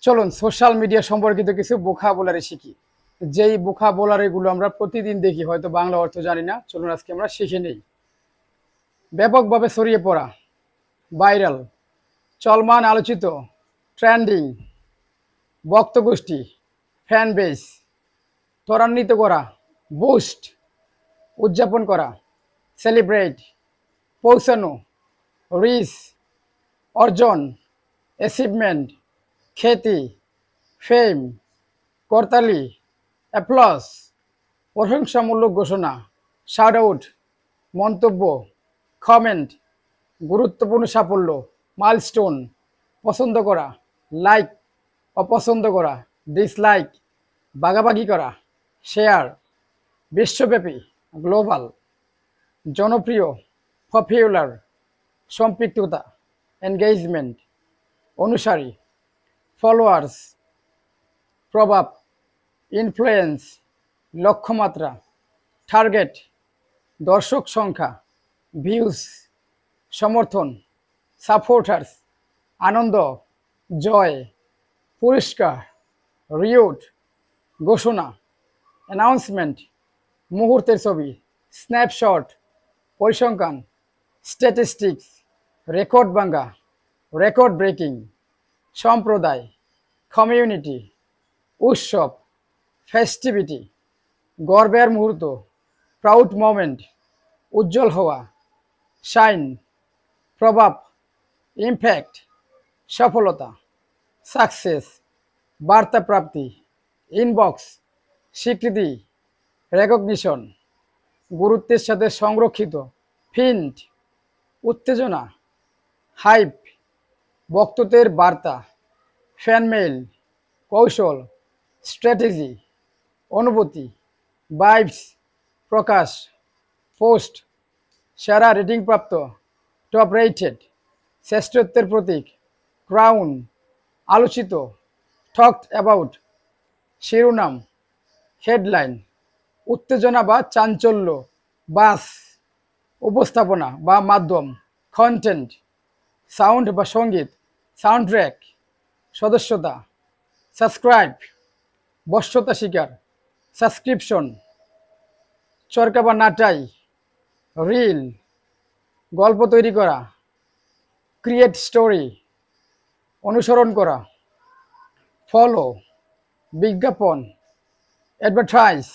চলুন social media সম্পর্কিত কিছু ভোকাবুলারি শিখি। যেই ভোকাবুলারিগুলো আমরা প্রতিদিন দেখি, হয়তো বাংলা অর্থ জানি না। চলুন আজকে আমরা শিখে নেই। ব্যাপকভাবে ছড়িয়ে পড়া, ভাইরাল, চলমান আলোচিত, ট্রেন্ডিং, ভক্তগোষ্ঠী, ফ্যান বেস, ত্বরান্বিত করা, বুস্ট, উদযাপন করা, সেলিব্রেট, পৌঁছানো, রিচ, অর্জন, অ্যাচিভমেন্ট, খ্যাতি, ফেম, করতালি, অ্যাপ্লস, প্রশংসামূলক ঘোষণা, শাউট আউট, মন্তব্য, কমেন্ট, গুরুত্বপূর্ণ সাফল্য, মাইলস্টোন, পছন্দ করা, লাইক, অপছন্দ করা, ডিসলাইক, ভাগাভাগি করা, শেয়ার, বিশ্বব্যাপী, গ্লোবাল, জনপ্রিয়, পপুলার, সম্পৃক্ততা, এনগেজমেন্ট, অনুসারী, ফলোয়ার্স, প্রভাব, ইনফ্লুয়েন্স, লক্ষ্যমাত্রা, টার্গেট, দর্শক সংখ্যা, ভিউজ, সমর্থন, সাপোর্টার্স, আনন্দ, জয়, পুরস্কার, রিওয়ার্ড, ঘোষণা, অ্যানাউন্সমেন্ট, মুহূর্তের ছবি, স্ন্যাপশট, পরিসংখ্যান, স্ট্যাটিস্টিক্স, রেকর্ড ভাঙ্গা, রেকর্ড ব্রেকিং, সম্প্রদায়, কমিউনিটি, উৎসব, ফেস্টিভিটি, গর্বের মুহূর্ত, প্রাউড মোমেন্ট, উজ্জ্বল হওয়া, শাইন, প্রভাব, ইমপ্যাক্ট, সফলতা, সাকসেস, বার্তা প্রাপ্তি, ইনবক্স, স্বীকৃতি, রেকগনিশন, গুরুত্বের সাথে সংরক্ষিত, ফিন্ট, উত্তেজনা, হাইপ, বক্তৃতার বার্তা, ফ্যানমেইল, কৌশল, স্ট্র্যাটেজি, অনুভূতি, ভাইবস, প্রকাশ, পোস্ট, সেরা রেটিংপ্রাপ্ত, টপ রেটেড, শ্রেষ্ঠত্বের প্রতীক, ক্রাউন, আলোচিত, টকড অ্যাবাউট, শিরোনাম, হেডলাইন, উত্তেজনা বা চাঞ্চল্য, বাস, উপস্থাপনা বা মাধ্যম, কন্টেন্ট, সাউন্ড বা সঙ্গীত, সাউন্ডট্র্যাক, সদস্যতা, সাবস্ক্রাইব, বশ্যতা শিকার, সাবস্ক্রিপশন, চরকা বা নাটাই, রিল, গল্প তৈরি করা, ক্রিয়েট স্টোরি, অনুসরণ করা, ফলো, বিজ্ঞাপন, অ্যাডভার্টাইজ,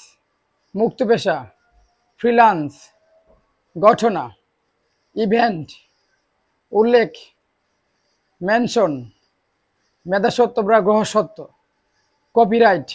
মুক্ত পেশা, ফ্রিল্যান্স, ঘটনা, ইভেন্ট, উল্লেখ, মেনশন, মেধাসত্ত্ব বা গ্রহসত্ত্ব, কপিরাইট,